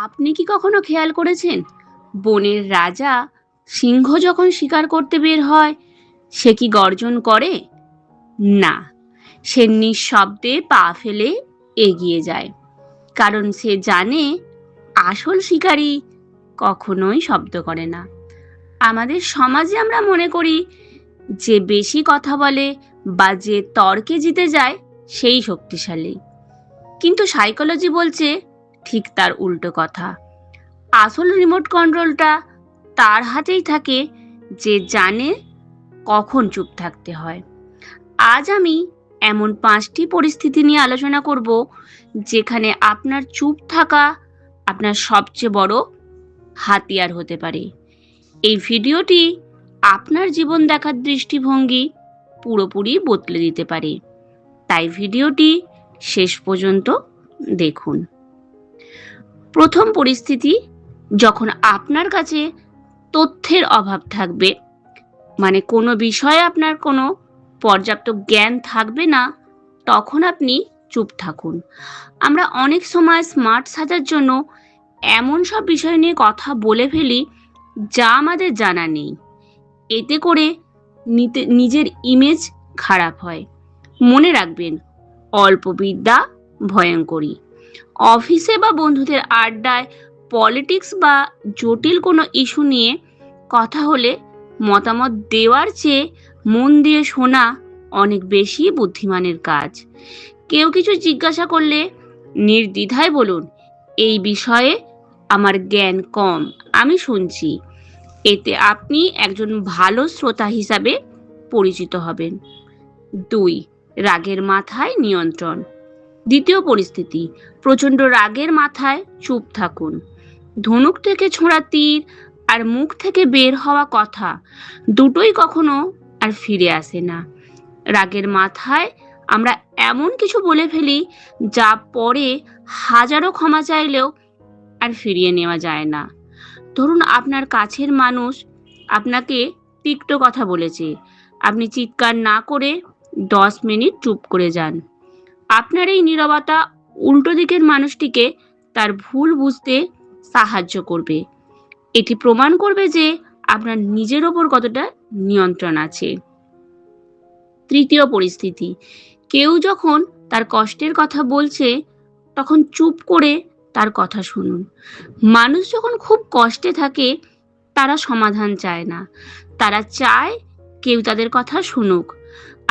আপনি কি কখনো খেয়াল করেছেন, বনের রাজা সিংহ যখন শিকার করতে বের হয়, সে কি গর্জন করে? না, সে নিঃশব্দে পা ফেলে এগিয়ে যায়। কারণ সে জানে আসল শিকারী কখনোই শব্দ করে না। আমাদের সমাজে আমরা মনে করি যে বেশি কথা বলে বা যে তর্কে জিতে যায় সেই শক্তিশালী, কিন্তু সাইকোলজি বলছে ঠিক তার উল্টো কথা। আসল রিমোট কন্ট্রোলটা তার হাতেই থাকে, যে জানে কখন চুপ থাকতে হয়। আজ আমি এমন 5টি পরিস্থিতি নিয়ে আলোচনা করব যেখানে আপনার চুপ থাকা আপনার সবচেয়ে বড় হাতিয়ার হতে পারে। এই ভিডিওটি আপনার জীবন দেখার দৃষ্টিভঙ্গি পুরোপুরি বদলে দিতে পারে, তাই ভিডিওটি শেষ পর্যন্ত দেখুন। প্রথম পরিস্থিতি, যখন আপনার কাছে তথ্যের অভাব থাকবে, মানে কোনো বিষয়ে আপনার কোনো পর্যাপ্ত জ্ঞান থাকবে না, তখন আপনি চুপ থাকুন। আমরা অনেক সময় স্মার্ট সাজার জন্য এমন সব বিষয় নিয়ে কথা বলে ফেলি যা আমাদের জানা নেই। এতে করে নিজের ইমেজ খারাপ হয়। মনে রাখবেন, অল্প বিদ্যা ভয়ঙ্করী। অফিসে বা বন্ধুদের আড্ডায় পলিটিক্স বা জটিল কোনো ইস্যু নিয়ে কথা হলে মতামত দেওয়ার চেয়ে মন দিয়ে শোনা অনেক বেশি বুদ্ধিমানের কাজ। কেউ কিছু জিজ্ঞাসা করলে নির্দ্বিধায় বলুন, এই বিষয়ে আমার জ্ঞান কম, আমি শুনছি। এতে আপনি একজন ভালো শ্রোতা হিসাবে পরিচিত হবেন। 2. রাগের মাথায় নিয়ন্ত্রণ। দ্বিতীয় পরিস্থিতি, প্রচণ্ড রাগের মাথায় চুপ থাকুন। ধনুক থেকে ছোঁড়া তীর আর মুখ থেকে বের হওয়া কথা দুটোই কখনো আর ফিরে আসে না। রাগের মাথায় আমরা এমন কিছু বলে ফেলি যা পরে হাজারো ক্ষমা চাইলেও আর ফিরিয়ে নেওয়া যায় না। ধরুন, আপনার কাছের মানুষ আপনাকে তিক্ত কথা বলেছে, আপনি চিৎকার না করে 10 মিনিট চুপ করে যান। আপনার এই নীরবতা উল্টো দিকের মানুষটিকে তার ভুল বুঝতে সাহায্য করবে। এটি প্রমাণ করবে যে আপনার নিজের ওপর কতটা নিয়ন্ত্রণ আছে। তৃতীয় পরিস্থিতি, কেউ যখন তার কষ্টের কথা বলছে, তখন চুপ করে তার কথা শুনুন। মানুষ যখন খুব কষ্টে থাকে, তারা সমাধান চায় না, তারা চায় কেউ তাদের কথা শুনুক।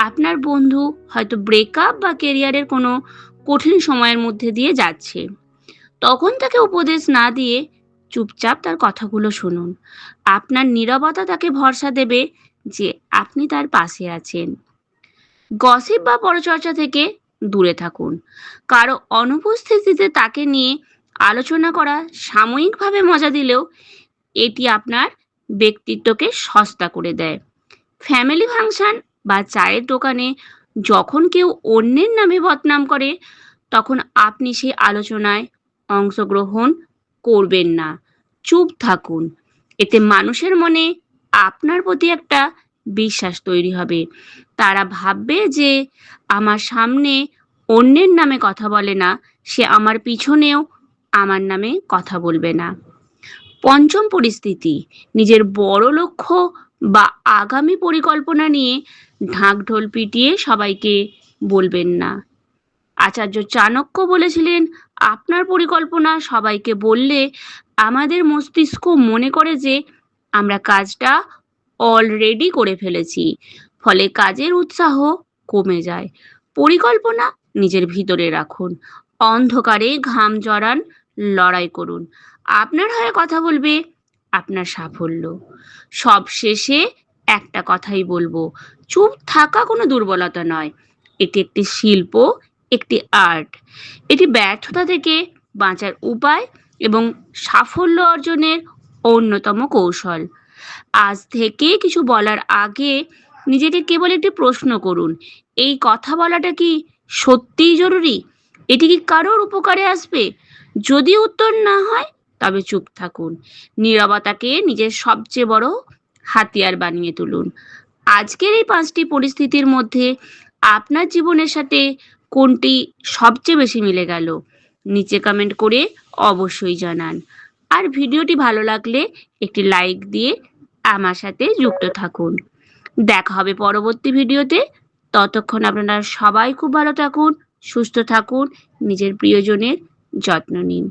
আপনার বন্ধু হয়তো ব্রেকআপ বা কেরিয়ারের কোনো কঠিন সময়ের মধ্যে দিয়ে যাচ্ছে, তখন তাকে উপদেশ না দিয়ে চুপচাপ তার কথাগুলো শুনুন। আপনার নীরবতা তাকে ভরসা দেবে যে আপনি তার পাশে আছেন। গসিপ বা পরচর্চা থেকে দূরে থাকুন। কারো অনুপস্থিতিতে তাকে নিয়ে আলোচনা করা সাময়িকভাবে মজা দিলেও এটি আপনার ব্যক্তিত্বকে সস্তা করে দেয়। ফ্যামিলি ফাংশন বা চায়ের দোকানে যখন কেউ অন্যের নামে বদনাম করে, তখন আপনি সেই আলোচনায় অংশগ্রহণ করবেন না, চুপ থাকুন। এতে মানুষের মনে আপনার প্রতি একটা বিশ্বাস তৈরি হবে। তারা ভাববে যে আমার সামনে অন্যের নামে কথা বলে না, সে আমার পিছনেও আমার নামে কথা বলবে না। পঞ্চম পরিস্থিতি, নিজের বড় লক্ষ্য বা আগামী পরিকল্পনা নিয়ে ঢাকঢোল পিটিয়ে সবাইকে বলবেন না। আচার্য চাণক্য বলেছিলেন, আপনার পরিকল্পনা সবাইকে বললে আমাদের মস্তিষ্ক মনে করে যে আমরা কাজটা অলরেডি করে ফেলেছি, ফলে কাজের উৎসাহ কমে যায়। পরিকল্পনা নিজের ভিতরে রাখুন, অন্ধকারে ঘাম জড়ান, লড়াই করুন। আপনার হয়ে কথা বলবে আপনার সাফল্য। সব শেষে একটা কথাই বলবো, চুপ থাকা কোনো দুর্বলতা নয়, এটি একটি শিল্প, একটি আর্ট। এটি ব্যর্থতা থেকে বাঁচার উপায় এবং সাফল্য অর্জনের অন্যতম কৌশল। আজ থেকে কিছু বলার আগে নিজেকে কেবল একটি প্রশ্ন করুন, এই কথা বলাটা কি সত্যিই জরুরি? এটি কি কারোর উপকারে আসবে? যদি উত্তর না হয়, তবে চুপ থাকুন। নীরবতাকে নিজের সবচেয়ে বড় হাতিয়ার বানিয়ে তুলুন। আজকের এই 5টি পরিস্থিতির মধ্যে আপনার জীবনের সাথে কোনটি সবচেয়ে বেশি মিলে গেল? নিচে কমেন্ট করে অবশ্যই জানান। আর ভিডিওটি ভালো লাগলে একটি লাইক দিয়ে আমার সাথে যুক্ত থাকুন। দেখা হবে পরবর্তী ভিডিওতে। ততক্ষণ আপনারা সবাই খুব ভালো থাকুন, সুস্থ থাকুন, নিজের প্রিয়জনের যত্ন নিন।